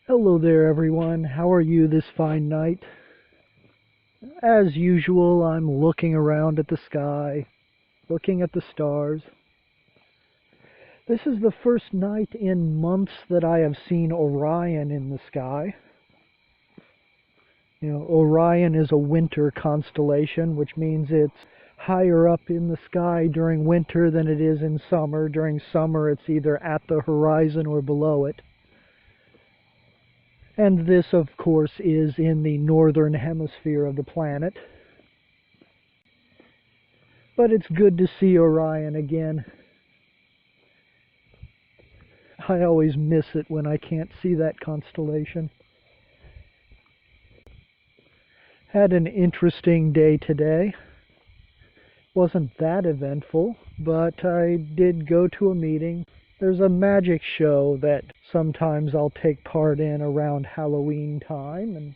Hello there, everyone. How are you this fine night? As usual, I'm looking around at the sky, looking at the stars. This is the first night in months that I have seen Orion in the sky. Orion is a winter constellation, which means it's higher up in the sky during winter than it is in summer. During summer, it's either at the horizon or below it. And this, of course, is in the northern hemisphere of the planet. But it's good to see Orion again. I always miss it when I can't see that constellation. Had an interesting day today. Wasn't that eventful, but I did go to a meeting. There's a magic show that sometimes I'll take part in around Halloween time, and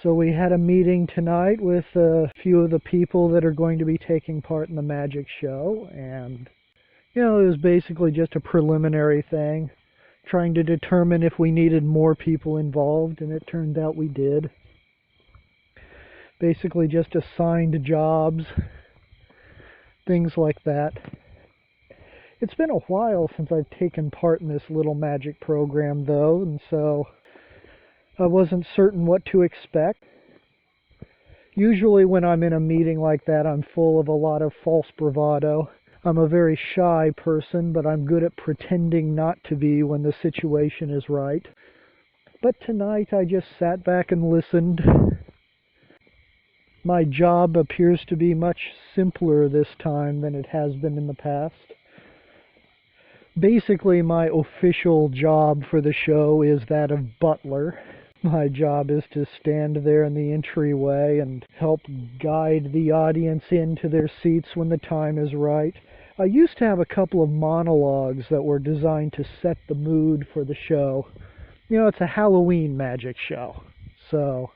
so we had a meeting tonight with a few of the people that are going to be taking part in the magic show, and it was basically just a preliminary thing, trying to determine if we needed more people involved, and it turned out we did. Basically just assigned jobs, things like that. It's been a while since I've taken part in this little magic program, though, and so I wasn't certain what to expect. Usually when I'm in a meeting like that, I'm full of a lot of false bravado. I'm a very shy person, but I'm good at pretending not to be when the situation is right. But tonight I just sat back and listened. My job appears to be much simpler this time than it has been in the past. Basically, my official job for the show is that of butler. My job is to stand there in the entryway and help guide the audience into their seats when the time is right. I used to have a couple of monologues that were designed to set the mood for the show. It's a Halloween magic show, so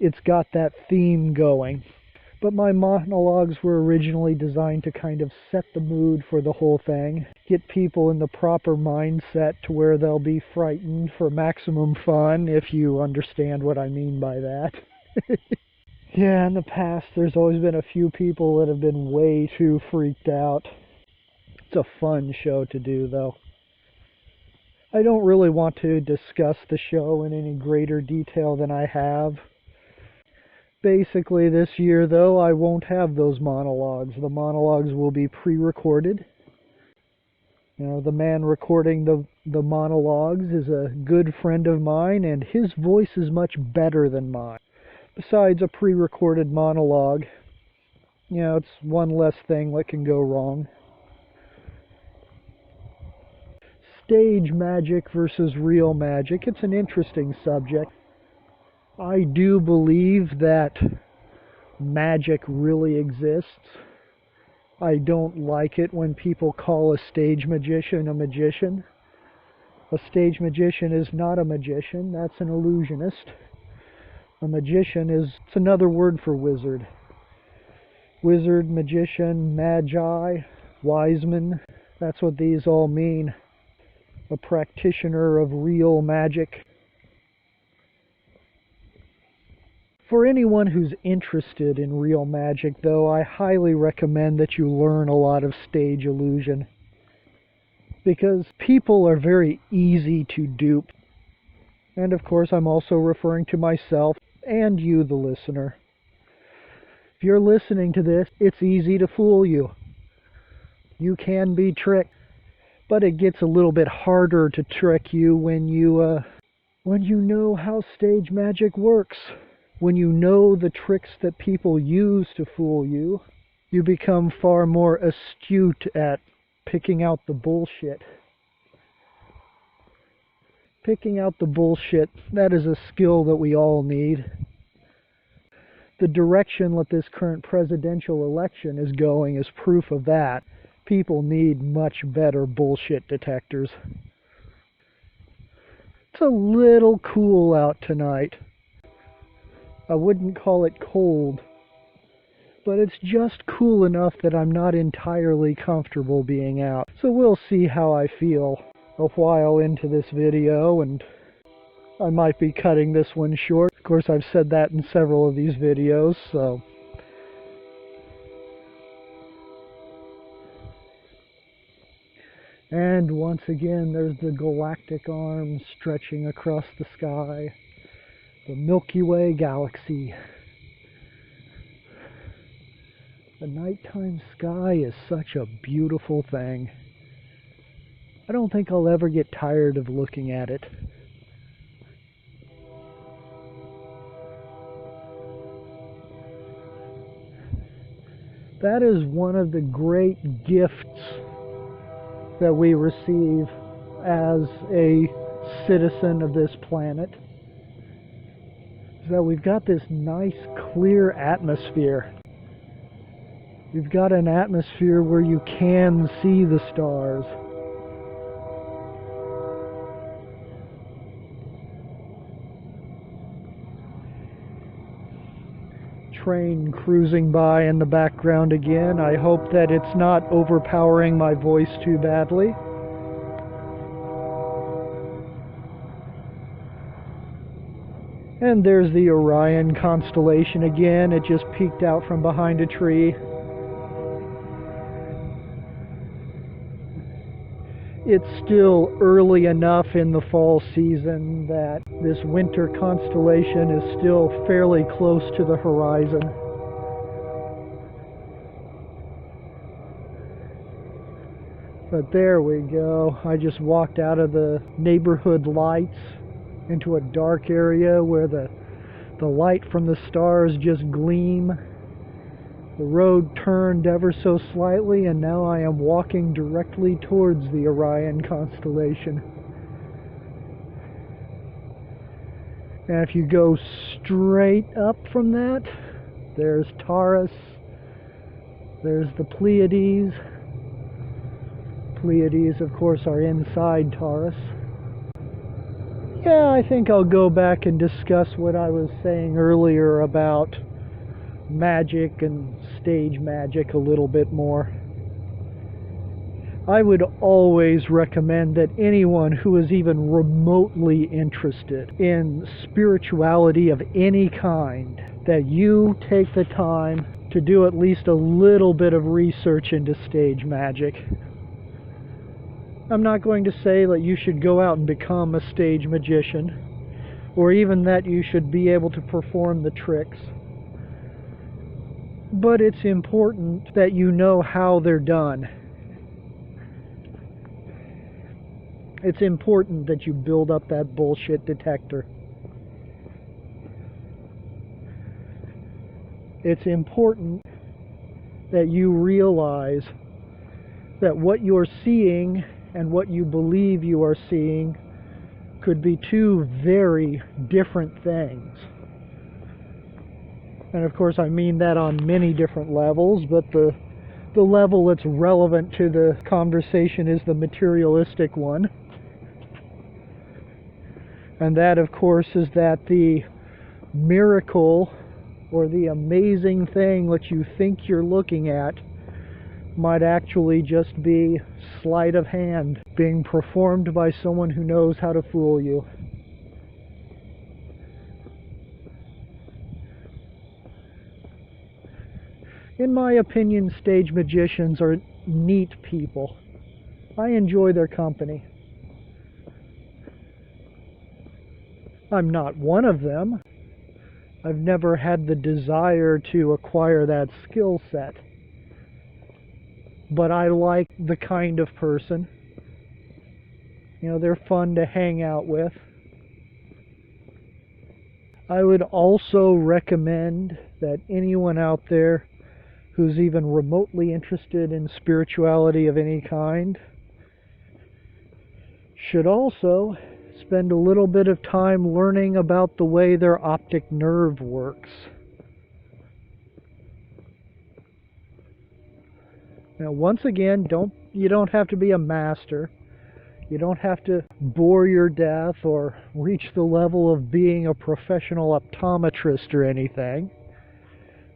it's got that theme going. But my monologues were originally designed to kind of set the mood for the whole thing, get people in the proper mindset to where they'll be frightened for maximum fun, if you understand what I mean by that. Yeah, in the past there's always been a few people that have been way too freaked out. It's a fun show to do, though. I don't really want to discuss the show in any greater detail than I have. Basically, this year, though, I won't have those monologues. The monologues will be pre-recorded. The man recording the monologues is a good friend of mine, and his voice is much better than mine. Besides a pre-recorded monologue, it's one less thing that can go wrong. Stage magic versus real magic. It's an interesting subject. I do believe that magic really exists. I don't like it when people call a stage magician a magician. A stage magician is not a magician, that's an illusionist. A magician it's another word for wizard. Wizard, magician, magi, wiseman, that's what these all mean. A practitioner of real magic. For anyone who's interested in real magic, though, I highly recommend that you learn a lot of stage illusion. Because people are very easy to dupe. And of course, I'm also referring to myself and you, the listener. If you're listening to this, it's easy to fool you. You can be tricked. But it gets a little bit harder to trick you when you know how stage magic works. When you know the tricks that people use to fool you, you become far more astute at picking out the bullshit. Picking out the bullshit, that is a skill that we all need. The direction that this current presidential election is going is proof of that. People need much better bullshit detectors. It's a little cool out tonight. I wouldn't call it cold, but it's just cool enough that I'm not entirely comfortable being out. So we'll see how I feel. a while into this video, and I might be cutting this one short. Of course, I've said that in several of these videos, so... And once again, there's the galactic arm stretching across the sky. The Milky Way galaxy. The nighttime sky is such a beautiful thing. I don't think I'll ever get tired of looking at it. That is one of the great gifts that we receive as a citizen of this planet, is that we've got this nice clear atmosphere. We've got an atmosphere where you can see the stars. Train cruising by in the background again. I hope that it's not overpowering my voice too badly. And there's the Orion constellation again. It just peeked out from behind a tree. It's still early enough in the fall season that this winter constellation is still fairly close to the horizon. But there we go. I just walked out of the neighborhood lights into a dark area where the light from the stars just gleam. The road turned ever so slightly, and now I am walking directly towards the Orion constellation. And if you go straight up from that, there's Taurus, there's the Pleiades. Pleiades, of course, are inside Taurus. Yeah, I think I'll go back and discuss what I was saying earlier about magic and stage magic a little bit more. I would always recommend that anyone who is even remotely interested in spirituality of any kind, that you take the time to do at least a little bit of research into stage magic. I'm not going to say that you should go out and become a stage magician, or even that you should be able to perform the tricks. But it's important that you know how they're done. It's important that you build up that bullshit detector. It's important that you realize that what you're seeing and what you believe you are seeing could be two very different things. And of course I mean that on many different levels, but the level that's relevant to the conversation is the materialistic one. And that, of course, is that the miracle or the amazing thing that you think you're looking at might actually just be sleight of hand being performed by someone who knows how to fool you. In my opinion, stage magicians are neat people. I enjoy their company. I'm not one of them. I've never had the desire to acquire that skill set. But I like the kind of person. You know, they're fun to hang out with. I would also recommend that anyone out there who's even remotely interested in spirituality of any kind should also spend a little bit of time learning about the way their optic nerve works. Now, once again, you don't have to be a master. You don't have to bore your death or reach the level of being a professional optometrist or anything.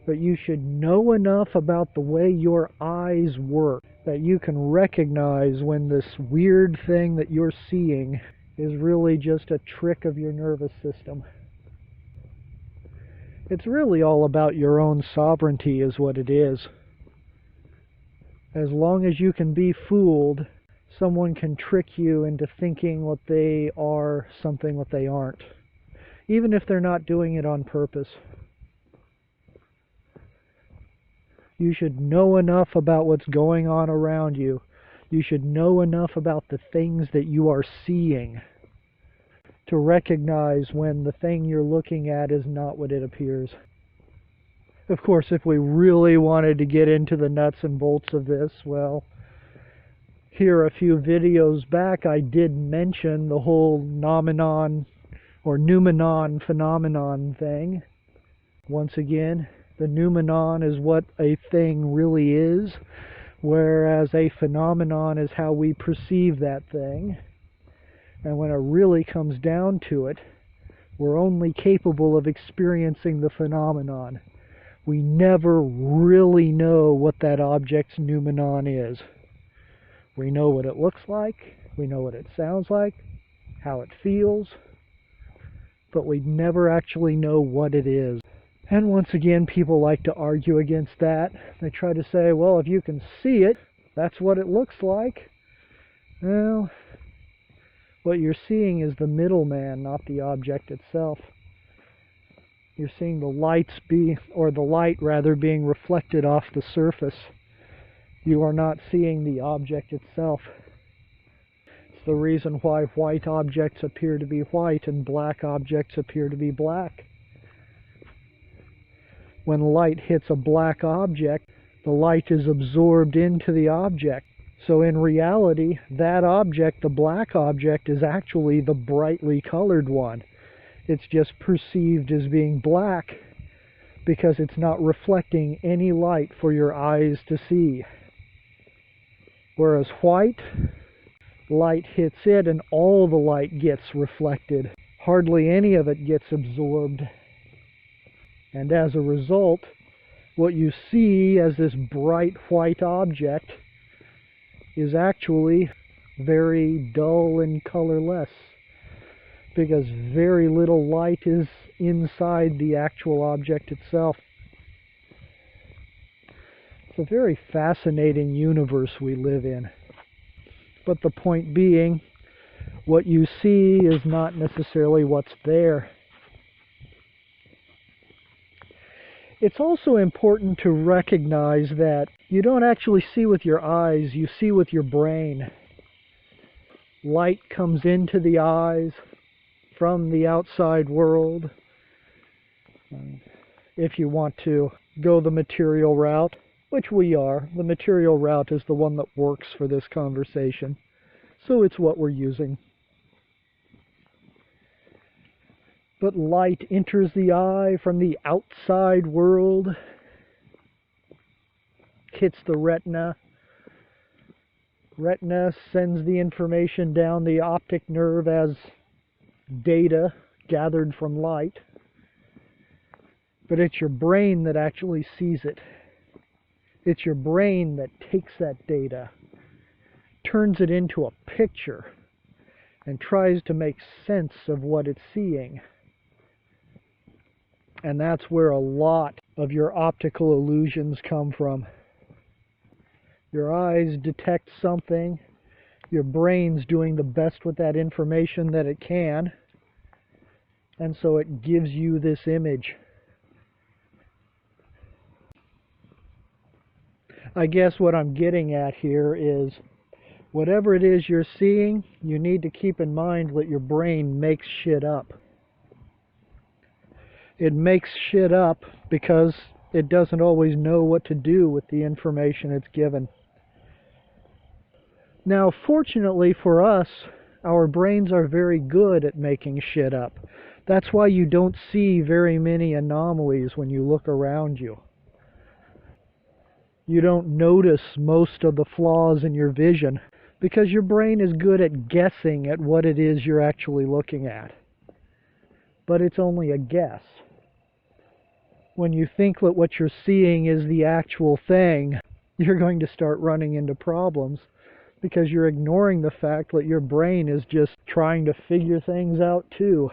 But you should know enough about the way your eyes work that you can recognize when this weird thing that you're seeing is really just a trick of your nervous system. It's really all about your own sovereignty is what it is. As long as you can be fooled, someone can trick you into thinking what they are something what they aren't, even if they're not doing it on purpose. You should know enough about what's going on around you. You should know enough about the things that you are seeing to recognize when the thing you're looking at is not what it appears. Of course, if we really wanted to get into the nuts and bolts of this, well, here a few videos back I did mention the whole noumenon or noumenon phenomenon thing. Once again, the noumenon is what a thing really is, whereas a phenomenon is how we perceive that thing. And when it really comes down to it, we're only capable of experiencing the phenomenon. We never really know what that object's noumenon is. We know what it looks like, we know what it sounds like, how it feels, but we never actually know what it is. And once again, people like to argue against that. They try to say, well, if you can see it, that's what it looks like. Well, what you're seeing is the middleman, not the object itself. You're seeing the light being reflected off the surface. You are not seeing the object itself. It's the reason why white objects appear to be white and black objects appear to be black. When light hits a black object, the light is absorbed into the object. So in reality, that object, the black object, is actually the brightly colored one. It's just perceived as being black because it's not reflecting any light for your eyes to see. Whereas white, light hits it and all the light gets reflected. Hardly any of it gets absorbed. And as a result, what you see as this bright white object is actually very dull and colorless, because very little light is inside the actual object itself. It's a very fascinating universe we live in. But the point being, what you see is not necessarily what's there. It's also important to recognize that you don't actually see with your eyes, you see with your brain. Light comes into the eyes from the outside world. If you want to go the material route, which we are, the material route is the one that works for this conversation. So it's what we're using. But light enters the eye from the outside world, hits the retina. Retina sends the information down the optic nerve as data gathered from light. But it's your brain that actually sees it. It's your brain that takes that data, turns it into a picture, and tries to make sense of what it's seeing. And that's where a lot of your optical illusions come from. Your eyes detect something, your brain's doing the best with that information that it can, and so it gives you this image. I guess what I'm getting at here is, whatever it is you're seeing, you need to keep in mind that your brain makes shit up. It makes shit up because it doesn't always know what to do with the information it's given. Now, fortunately for us, our brains are very good at making shit up. That's why you don't see very many anomalies when you look around you. You don't notice most of the flaws in your vision because your brain is good at guessing at what it is you're actually looking at. But it's only a guess. when you think that what you're seeing is the actual thing, you're going to start running into problems because you're ignoring the fact that your brain is just trying to figure things out too.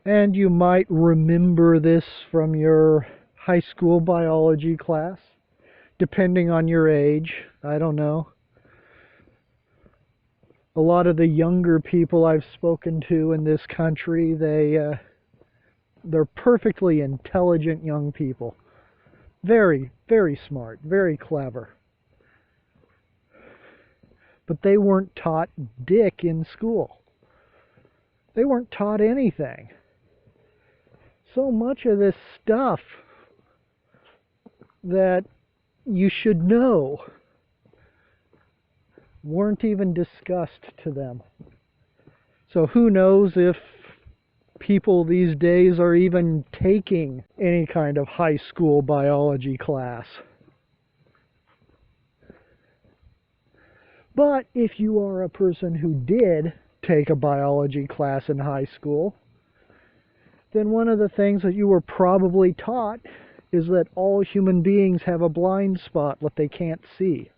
And you might remember this from your high school biology class, depending on your age. I don't know. A lot of the younger people I've spoken to in this country, they're perfectly intelligent young people. Very, very smart, very clever. But they weren't taught dick in school. They weren't taught anything. So much of this stuff that you should know weren't even discussed to them. So who knows if people these days are even taking any kind of high school biology class. But if you are a person who did take a biology class in high school, then one of the things that you were probably taught is that all human beings have a blind spot that they can't see.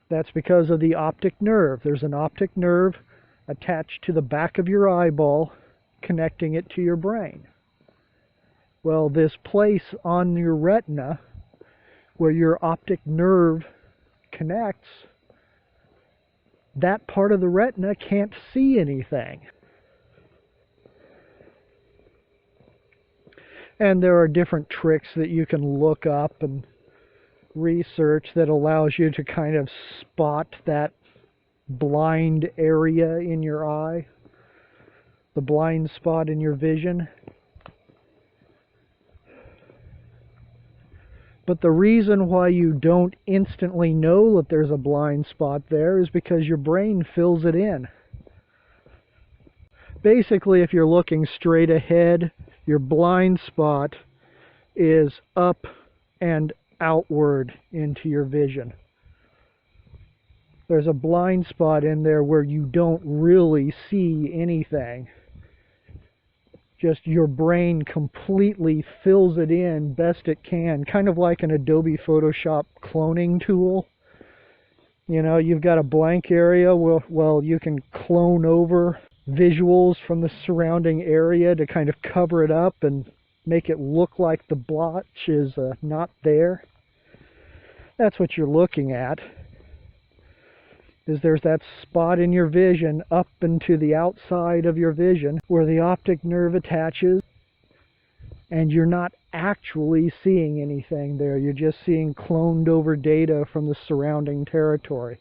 That's because of the optic nerve. There's an optic nerve attached to the back of your eyeball, connecting it to your brain. Well, this place on your retina where your optic nerve connects, that part of the retina can't see anything. And there are different tricks that you can look up and research that allows you to kind of spot that blind area in your eye, the blind spot in your vision. But the reason why you don't instantly know that there's a blind spot there is because your brain fills it in. Basically, if you're looking straight ahead, your blind spot is up and outward into your vision. There's a blind spot in there where you don't really see anything. Just your brain completely fills it in best it can, kind of like an Adobe Photoshop cloning tool. You know, you've got a blank area, well, you can clone over visuals from the surrounding area to kind of cover it up and make it look like the blotch is not there. That's what you're looking at. Is there's that spot in your vision up into the outside of your vision where the optic nerve attaches, and you're not actually seeing anything there. You're just seeing cloned over data from the surrounding territory.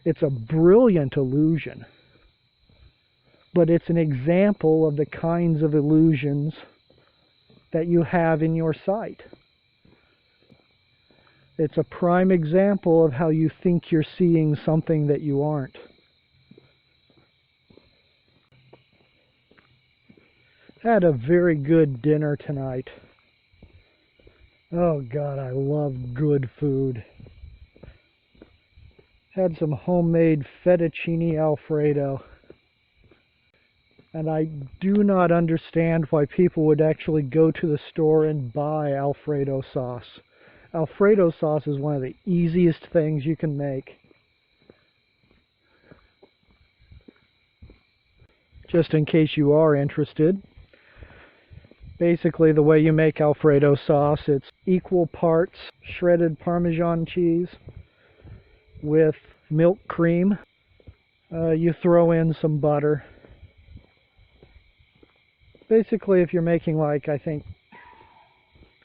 It's a brilliant illusion, but it's an example of the kinds of illusions that you have in your sight. It's a prime example of how you think you're seeing something that you aren't. Had a very good dinner tonight. Oh God, I love good food. Had some homemade Fettuccine Alfredo. And I do not understand why people would actually go to the store and buy Alfredo sauce. Alfredo sauce is one of the easiest things you can make. Just in case you are interested, basically the way you make Alfredo sauce, it's equal parts shredded Parmesan cheese with milk cream. You throw in some butter. Basically, if you're making like, I think,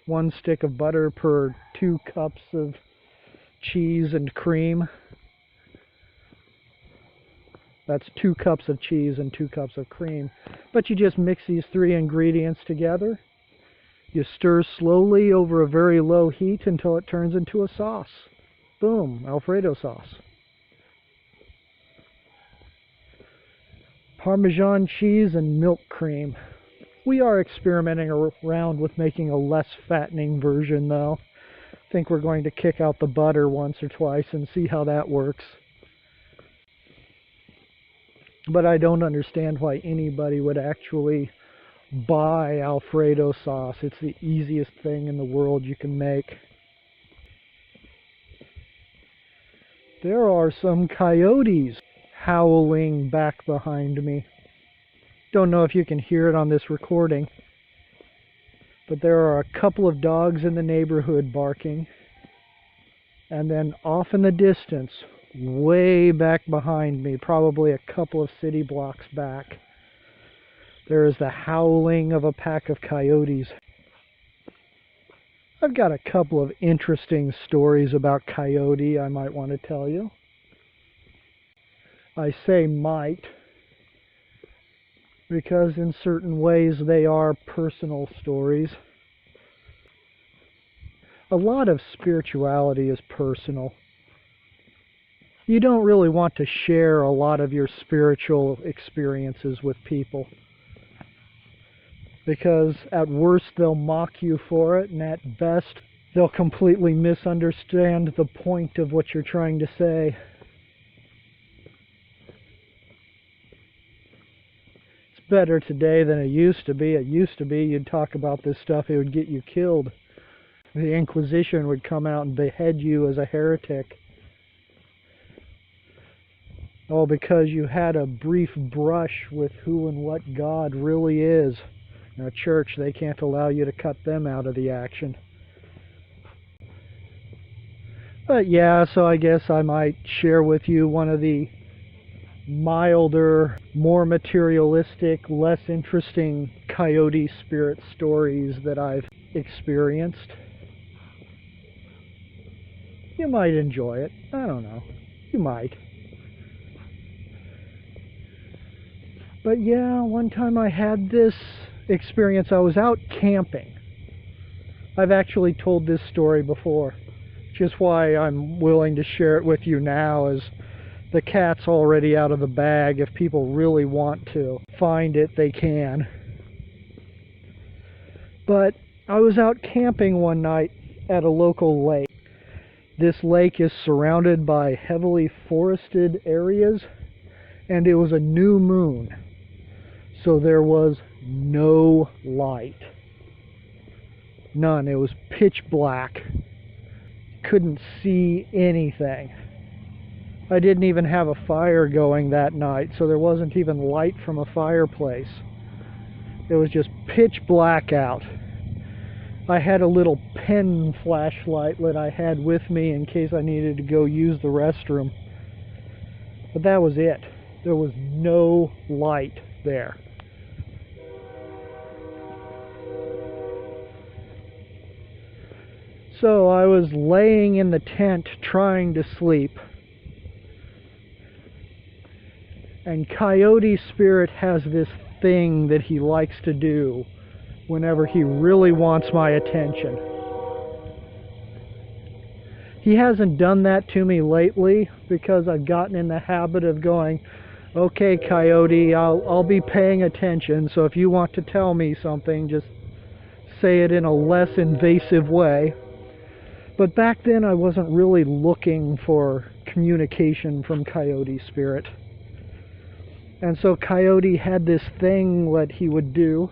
1 stick of butter per 2 cups of cheese and cream. That's 2 cups of cheese and 2 cups of cream. But you just mix these 3 ingredients together. You stir slowly over a very low heat until it turns into a sauce. Boom, Alfredo sauce. Parmesan cheese and milk cream. We are experimenting around with making a less fattening version, though. I think we're going to kick out the butter once or twice and see how that works. But I don't understand why anybody would actually buy Alfredo sauce. It's the easiest thing in the world you can make. There are some coyotes howling back behind me. Don't know if you can hear it on this recording, but there are a couple of dogs in the neighborhood barking. And then off in the distance, way back behind me, probably a couple of city blocks back, there is the howling of a pack of coyotes. I've got a couple of interesting stories about coyote I might want to tell you. I say might because in certain ways they are personal stories. A lot of spirituality is personal. You don't really want to share a lot of your spiritual experiences with people, because at worst they'll mock you for it, and at best they'll completely misunderstand the point of what you're trying to say. It's better today than it used to be. It used to be you'd talk about this stuff, it would get you killed. The Inquisition would come out and behead you as a heretic. All because you had a brief brush with who and what God really is. Now, church, they can't allow you to cut them out of the action. But yeah, so I guess I might share with you one of the milder, more materialistic, less interesting Coyote Spirit stories that I've experienced. You might enjoy it. I don't know. You might. But yeah, one time I had this experience. I was out camping. I've actually told this story before, which is why I'm willing to share it with you now, as the cat's already out of the bag. If people really want to find it, they can. But I was out camping one night at a local lake. This lake is surrounded by heavily forested areas, and it was a new moon, so there was no light. None. It was pitch black. Couldn't see anything. I didn't even have a fire going that night, so there wasn't even light from a fireplace. It was just pitch black out. I had a little pen flashlight that I had with me in case I needed to go use the restroom. But that was it. There was no light there. So I was laying in the tent trying to sleep. And Coyote Spirit has this thing that he likes to do whenever he really wants my attention. He hasn't done that to me lately because I've gotten in the habit of going, okay, Coyote, I'll be paying attention, so if you want to tell me something, just say it in a less invasive way. But back then I wasn't really looking for communication from Coyote Spirit. And so Coyote had this thing that he would do.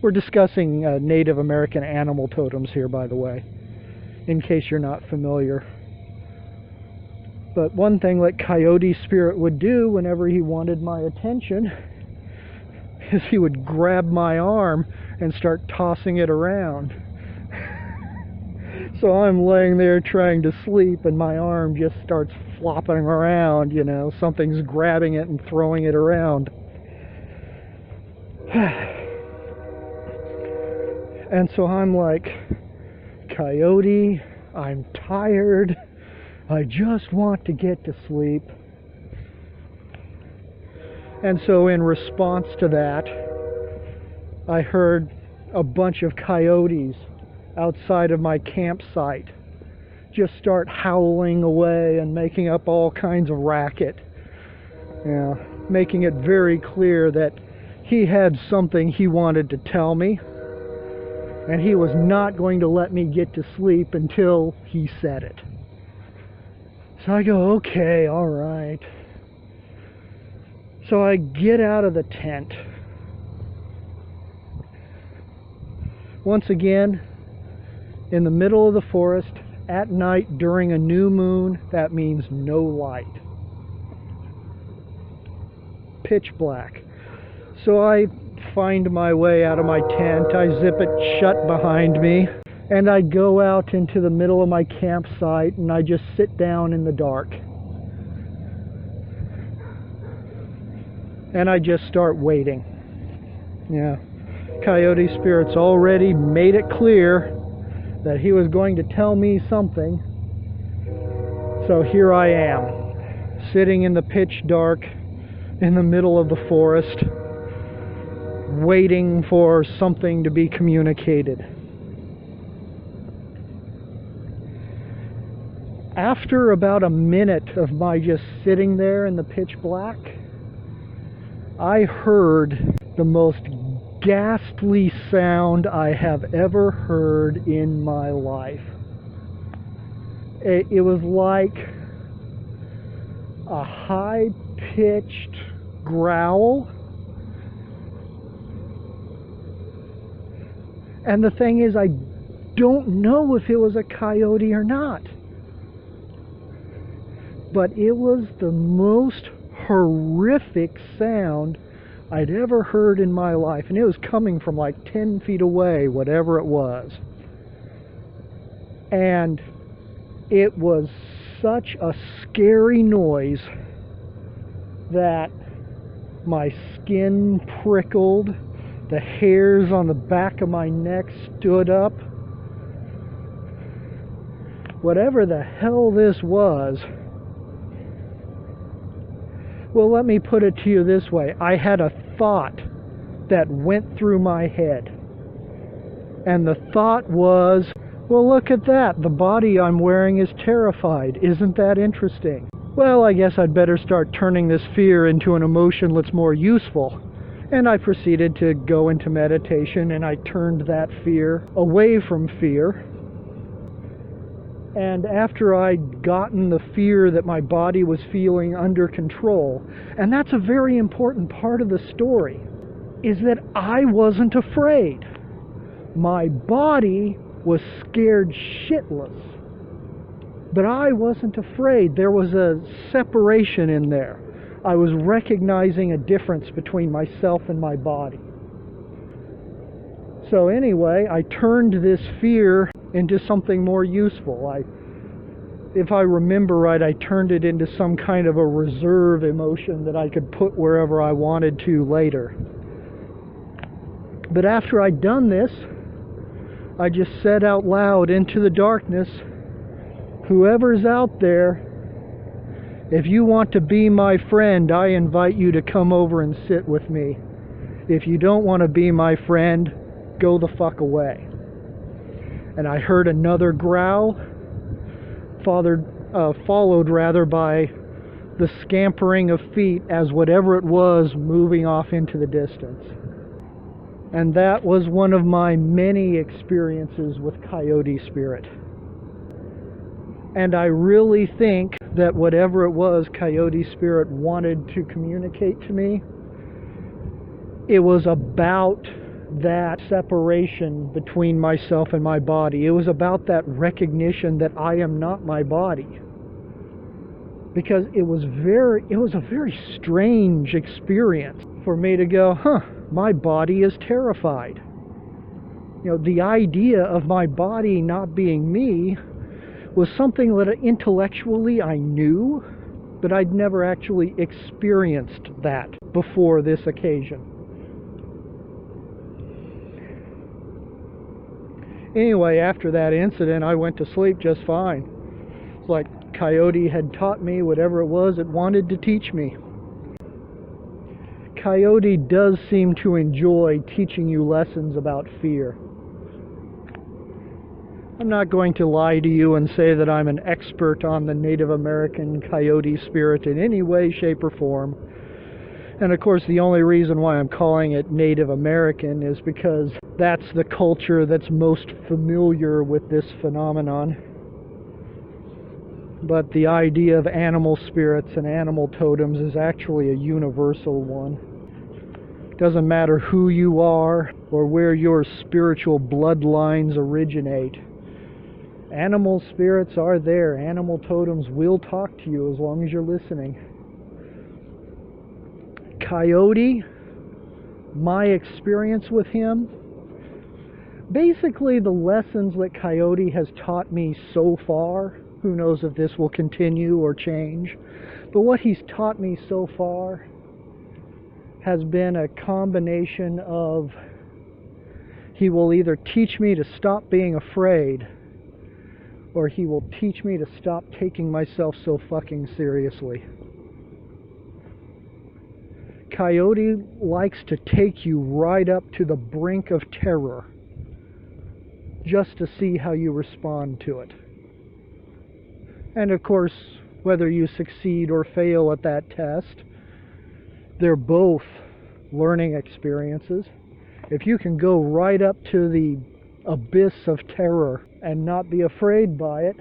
We're discussing Native American animal totems here, by the way, in case you're not familiar. But one thing that Coyote Spirit would do whenever he wanted my attention is he would grab my arm and start tossing it around. So I'm laying there trying to sleep and my arm just starts flopping around, you know, something's grabbing it and throwing it around. And so I'm like, Coyote, I'm tired. I just want to get to sleep. And so in response to that, I heard a bunch of coyotes outside of my campsite just start howling away and making up all kinds of racket. Yeah, making it very clear that he had something he wanted to tell me, and he was not going to let me get to sleep until he said it. So I go, okay, all right. So I get out of the tent. Once again, in the middle of the forest, at night during a new moon. That means no light. Pitch black. So I find my way out of my tent. I zip it shut behind me, and I go out into the middle of my campsite, and I just sit down in the dark. And I just start waiting. Yeah. Coyote Spirit's already made it clear that he was going to tell me something. So here I am, sitting in the pitch dark in the middle of the forest, waiting for something to be communicated. After about a minute of my just sitting there in the pitch black, I heard the most ghastly sound I have ever heard in my life. It was like a high-pitched growl. And the thing is, I don't know if it was a coyote or not. But it was the most horrific sound I'd ever heard in my life. And it was coming from like 10 feet away, whatever it was. And it was such a scary noise that my skin prickled, the hairs on the back of my neck stood up. Whatever the hell this was, well, let me put it to you this way. I had a thought that went through my head. And the thought was, well, look at that. The body I'm wearing is terrified. Isn't that interesting? Well, I guess I'd better start turning this fear into an emotion that's more useful. And I proceeded to go into meditation, and I turned that fear away from fear. And after I'd gotten the fear that my body was feeling under control, and that's a very important part of the story, is that I wasn't afraid. My body was scared shitless, but I wasn't afraid. There was a separation in there. I was recognizing a difference between myself and my body. So anyway, I turned this fear into something more useful. If I remember right, I turned it into some kind of a reserve emotion that I could put wherever I wanted to later. But after I'd done this, I just said out loud into the darkness, whoever's out there, if you want to be my friend, I invite you to come over and sit with me. If you don't want to be my friend, go the fuck away. And I heard another growl, followed by the scampering of feet as whatever it was moving off into the distance. And that was one of my many experiences with Coyote Spirit. And I really think that whatever it was Coyote Spirit wanted to communicate to me, it was about that separation between myself and my body. It was about that recognition that I am not my body. Because it was a very strange experience for me to go, my body is terrified. You know, the idea of my body not being me was something that intellectually I knew, but I'd never actually experienced that before this occasion. Anyway, after that incident, I went to sleep just fine. It's like Coyote had taught me whatever it was it wanted to teach me. Coyote does seem to enjoy teaching you lessons about fear. I'm not going to lie to you and say that I'm an expert on the Native American Coyote Spirit in any way, shape, or form. And of course, the only reason why I'm calling it Native American is because that's the culture that's most familiar with this phenomenon. but the idea of animal spirits and animal totems is actually a universal one. Doesn't matter who you are or where your spiritual bloodlines originate. Animal spirits are there. Animal totems will talk to you as long as you're listening. Coyote, my experience with him, basically the lessons that Coyote has taught me so far, who knows if this will continue or change, but what he's taught me so far has been a combination of, he will either teach me to stop being afraid, or he will teach me to stop taking myself so fucking seriously. Coyote likes to take you right up to the brink of terror, just to see how you respond to it. And of course, whether you succeed or fail at that test, they're both learning experiences. If you can go right up to the abyss of terror and not be afraid by it,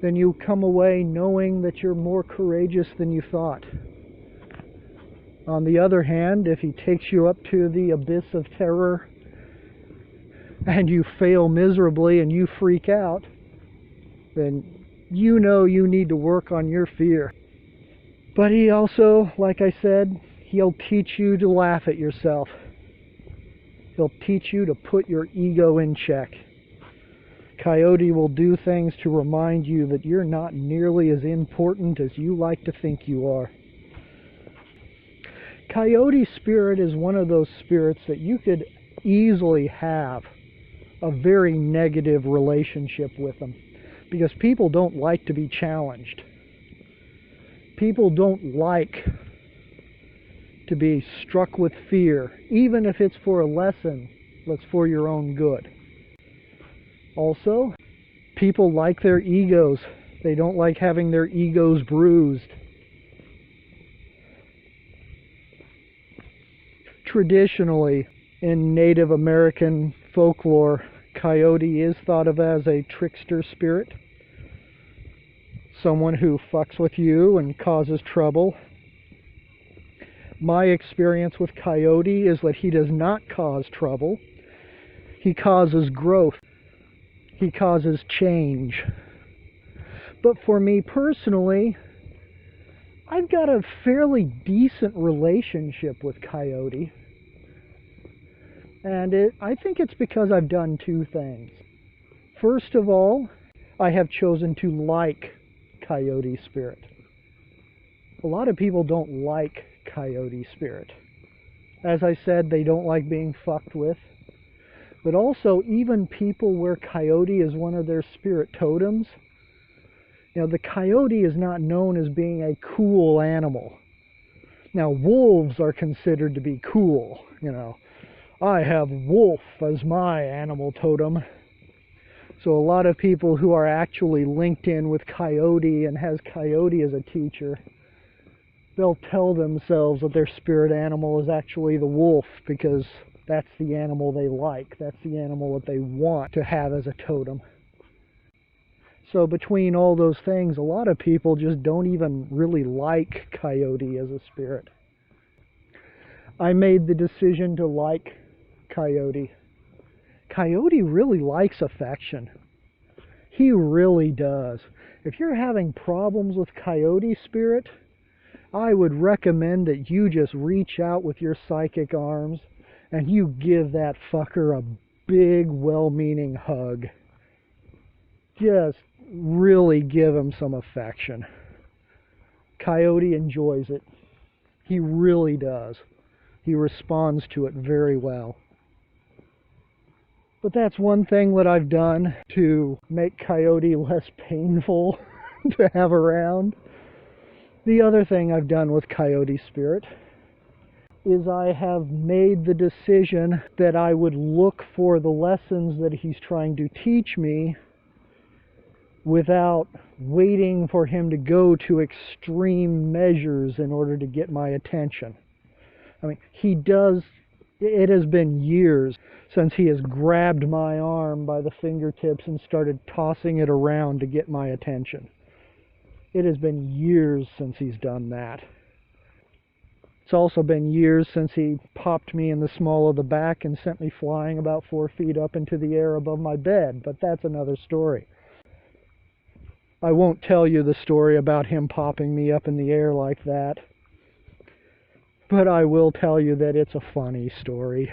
then you come away knowing that you're more courageous than you thought. On the other hand, if he takes you up to the abyss of terror and you fail miserably and you freak out, then you know you need to work on your fear. But he also, like I said, he'll teach you to laugh at yourself. He'll teach you to put your ego in check. Coyote will do things to remind you that you're not nearly as important as you like to think you are. Coyote Spirit is one of those spirits that you could easily have a very negative relationship with them, because people don't like to be challenged. People don't like to be struck with fear, even if it's for a lesson that's for your own good. Also, people like their egos. They don't like having their egos bruised. Traditionally, in Native American folklore, Coyote is thought of as a trickster spirit. Someone who fucks with you and causes trouble. My experience with Coyote is that he does not cause trouble. He causes growth. He causes change. But for me personally, I've got a fairly decent relationship with Coyote. And I think it's because I've done two things. First of all, I have chosen to like Coyote Spirit. A lot of people don't like Coyote Spirit. As I said, they don't like being fucked with. But also, even people where Coyote is one of their spirit totems, you know, the Coyote is not known as being a cool animal. Now, wolves are considered to be cool, you know. I have wolf as my animal totem. So a lot of people who are actually linked in with Coyote and has Coyote as a teacher, they'll tell themselves that their spirit animal is actually the wolf because that's the animal they like. That's the animal that they want to have as a totem. So between all those things, a lot of people just don't even really like Coyote as a spirit. I made the decision to like Coyote. Coyote really likes affection. He really does. If you're having problems with Coyote Spirit, I would recommend that you just reach out with your psychic arms and you give that fucker a big, well-meaning hug. Just really give him some affection. Coyote enjoys it. He really does. He responds to it very well. But that's one thing that I've done to make Coyote less painful to have around. The other thing I've done with Coyote Spirit is I have made the decision that I would look for the lessons that he's trying to teach me without waiting for him to go to extreme measures in order to get my attention. I mean, he does It has been years since he has grabbed my arm by the fingertips and started tossing it around to get my attention. It has been years since he's done that. It's also been years since he popped me in the small of the back and sent me flying about 4 feet up into the air above my bed, but that's another story. I won't tell you the story about him popping me up in the air like that, but I will tell you that it's a funny story.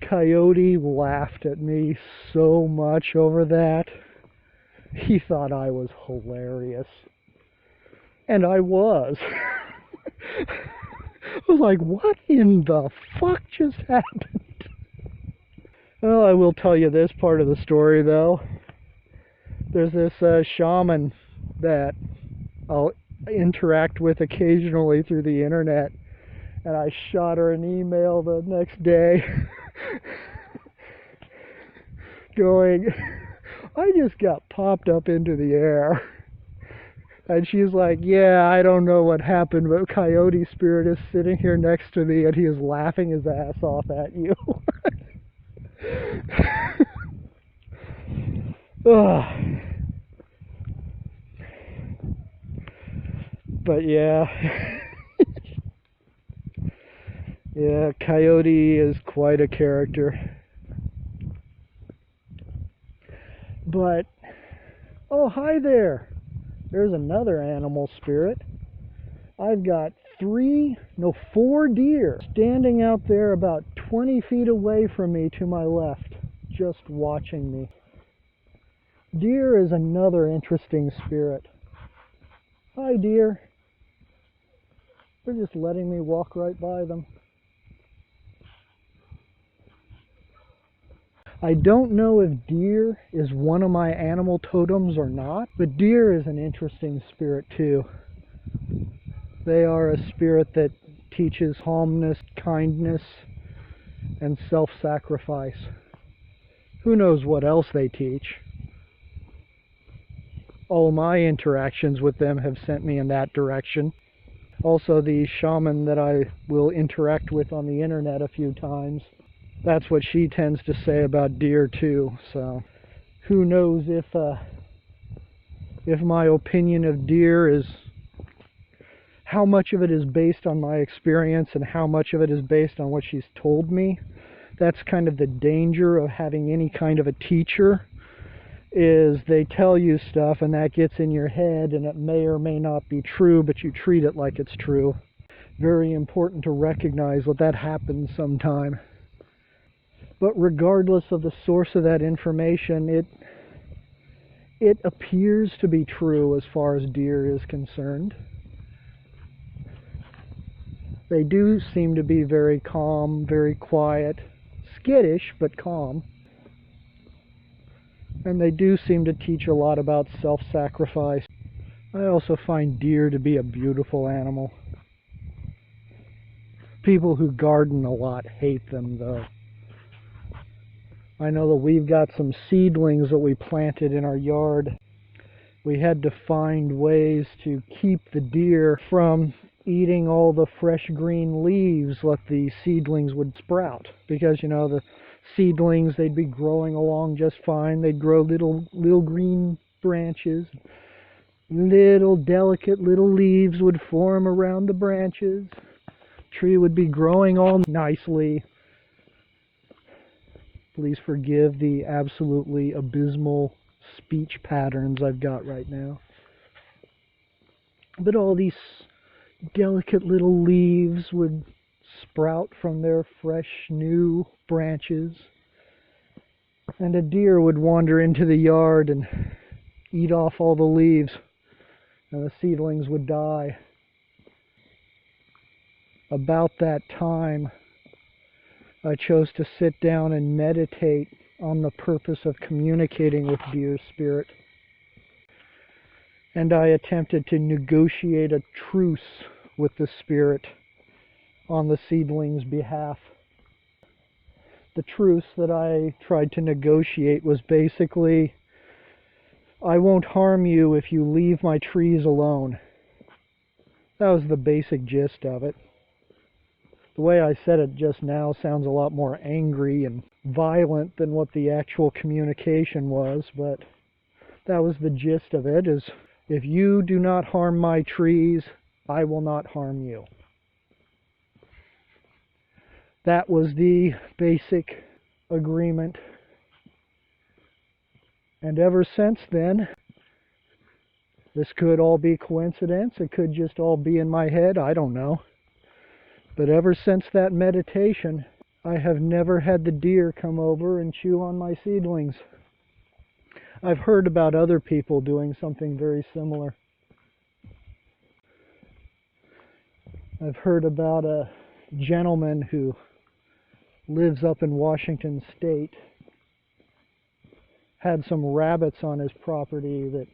Coyote laughed at me so much over that. He thought I was hilarious. And I was. I was like, what in the fuck just happened? Well, I will tell you this part of the story, though. There's this shaman that I'll interact with occasionally through the internet, and I shot her an email the next day going, I just got popped up into the air. And she's like, yeah, I don't know what happened, but Coyote Spirit is sitting here next to me and he is laughing his ass off at you. But yeah. Yeah, Coyote is quite a character. But, oh, hi there. There's another animal spirit. I've got 4 deer standing out there about 20 feet away from me to my left, just watching me. Deer is another interesting spirit. Hi, deer. They're just letting me walk right by them. I don't know if deer is one of my animal totems or not, but deer is an interesting spirit too. They are a spirit that teaches calmness, kindness, and self-sacrifice. Who knows what else they teach? All my interactions with them have sent me in that direction. Also, the shaman that I will interact with on the internet a few times, that's what she tends to say about deer too. So who knows if my opinion of deer is, how much of it is based on my experience and how much of it is based on what she's told me. That's kind of the danger of having any kind of a teacher, is they tell you stuff and that gets in your head and it may or may not be true, but you treat it like it's true. Very important to recognize that happens sometime. But regardless of the source of that information, it appears to be true as far as deer is concerned. They do seem to be very calm, very quiet, skittish, but calm. And they do seem to teach a lot about self-sacrifice. I also find deer to be a beautiful animal. People who garden a lot hate them, though. I know that we've got some seedlings that we planted in our yard. We had to find ways to keep the deer from eating all the fresh green leaves that the seedlings would sprout. Because, you know, the seedlings, they'd be growing along just fine. They'd grow little green branches. Little delicate little leaves would form around the branches. Tree would be growing all nicely. Please forgive the absolutely abysmal speech patterns I've got right now. But all these delicate little leaves would sprout from their fresh new branches. And a deer would wander into the yard and eat off all the leaves. And the seedlings would die. About that time, I chose to sit down and meditate on the purpose of communicating with deer spirit. And I attempted to negotiate a truce with the spirit on the seedling's behalf. The truce that I tried to negotiate was basically, I won't harm you if you leave my trees alone. That was the basic gist of it. The way I said it just now sounds a lot more angry and violent than what the actual communication was, but that was the gist of it, is if you do not harm my trees, I will not harm you. That was the basic agreement. And ever since then, this could all be coincidence, it could just all be in my head, I don't know. But ever since that meditation, I have never had the deer come over and chew on my seedlings. I've heard about other people doing something very similar. I've heard about a gentleman who lives up in Washington State, had some rabbits on his property that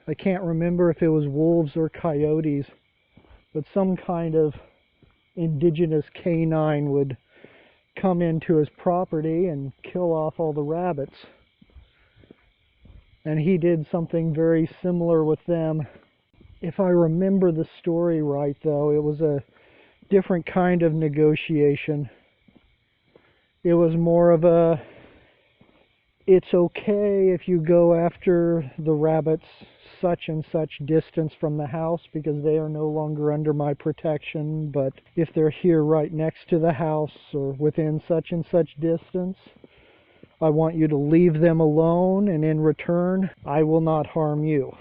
I can't remember if it was wolves or coyotes, but some kind of indigenous canine would come into his property and kill off all the rabbits. And he did something very similar with them. If I remember the story right, though, it was a different kind of negotiation. It was more of a, it's okay if you go after the rabbits such and such distance from the house because they are no longer under my protection, but if they're here right next to the house or within such and such distance, I want you to leave them alone, and in return, I will not harm you.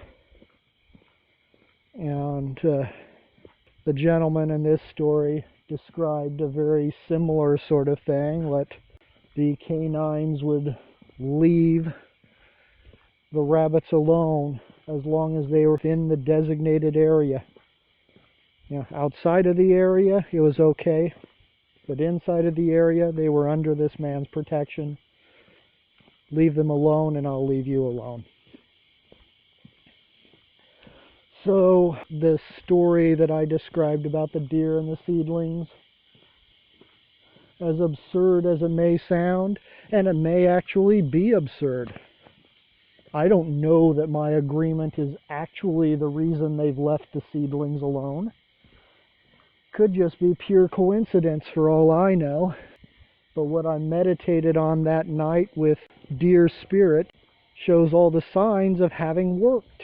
And the gentleman in this story described a very similar sort of thing, that the canines would leave the rabbits alone as long as they were within the designated area. You know, outside of the area, it was okay, but inside of the area, they were under this man's protection. Leave them alone and I'll leave you alone. So, the story that I described about the deer and the seedlings, as absurd as it may sound, and it may actually be absurd. I don't know that my agreement is actually the reason they've left the seedlings alone. Could just be pure coincidence for all I know. But what I meditated on that night with Deer Spirit shows all the signs of having worked.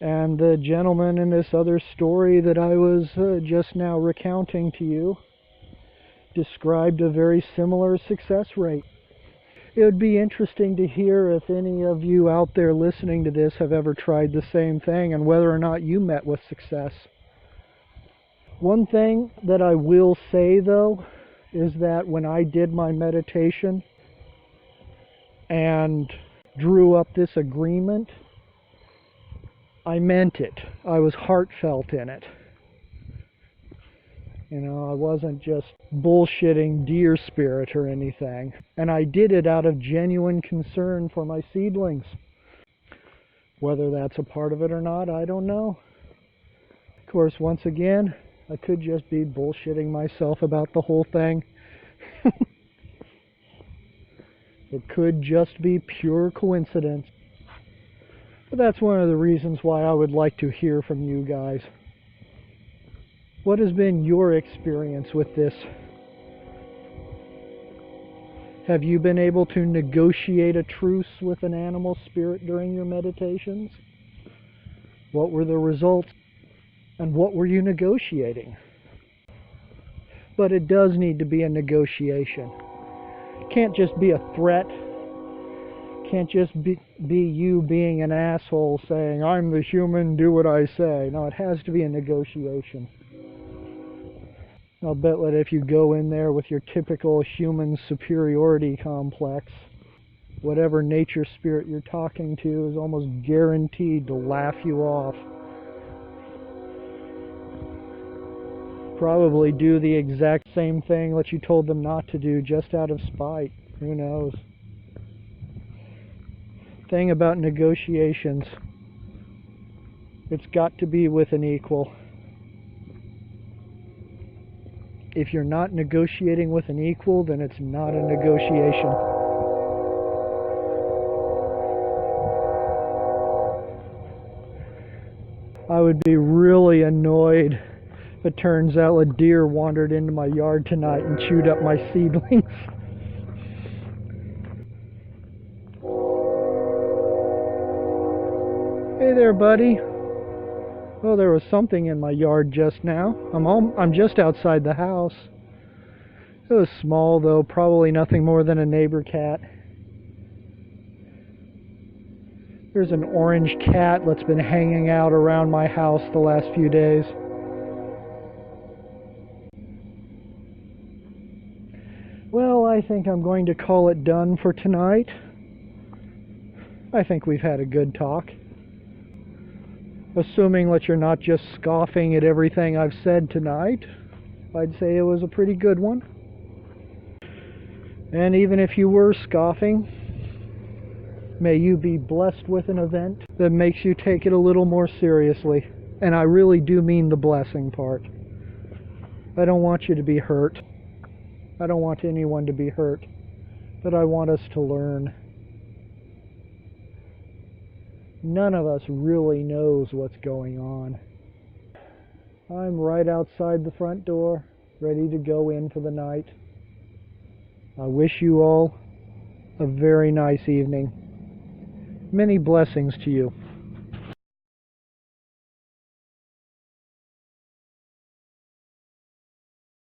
And the gentleman in this other story that I was just now recounting to you described a very similar success rate. It would be interesting to hear if any of you out there listening to this have ever tried the same thing and whether or not you met with success. One thing that I will say, though, is that when I did my meditation and drew up this agreement, I meant it. I was heartfelt in it. You know, I wasn't just bullshitting Deer Spirit or anything. And I did it out of genuine concern for my seedlings. Whether that's a part of it or not, I don't know. Of course, once again, I could just be bullshitting myself about the whole thing. It could just be pure coincidence. But that's one of the reasons why I would like to hear from you guys. What has been your experience with this? Have you been able to negotiate a truce with an animal spirit during your meditations? What were the results? And what were you negotiating? But it does need to be a negotiation. It can't just be a threat. It can't just be you being an asshole saying, I'm the human, do what I say. No, it has to be a negotiation. I'll bet that if you go in there with your typical human superiority complex, whatever nature spirit you're talking to is almost guaranteed to laugh you off. Probably do the exact same thing that you told them not to do just out of spite. Who knows? Thing about negotiations, it's got to be with an equal. If you're not negotiating with an equal, then it's not a negotiation. I would be really annoyed if it turns out a deer wandered into my yard tonight and chewed up my seedlings. Hey there, buddy. Oh, there was something in my yard just now. I'm just outside the house. It was small, though, probably nothing more than a neighbor cat. There's an orange cat that's been hanging out around my house the last few days. Well, I think I'm going to call it done for tonight. I think we've had a good talk. Assuming that you're not just scoffing at everything I've said tonight, I'd say it was a pretty good one. And even if you were scoffing, may you be blessed with an event that makes you take it a little more seriously. And I really do mean the blessing part. I don't want you to be hurt. I don't want anyone to be hurt. But I want us to learn. None of us really knows what's going on. I'm right outside the front door, ready to go in for the night. I wish you all a very nice evening. Many blessings to you.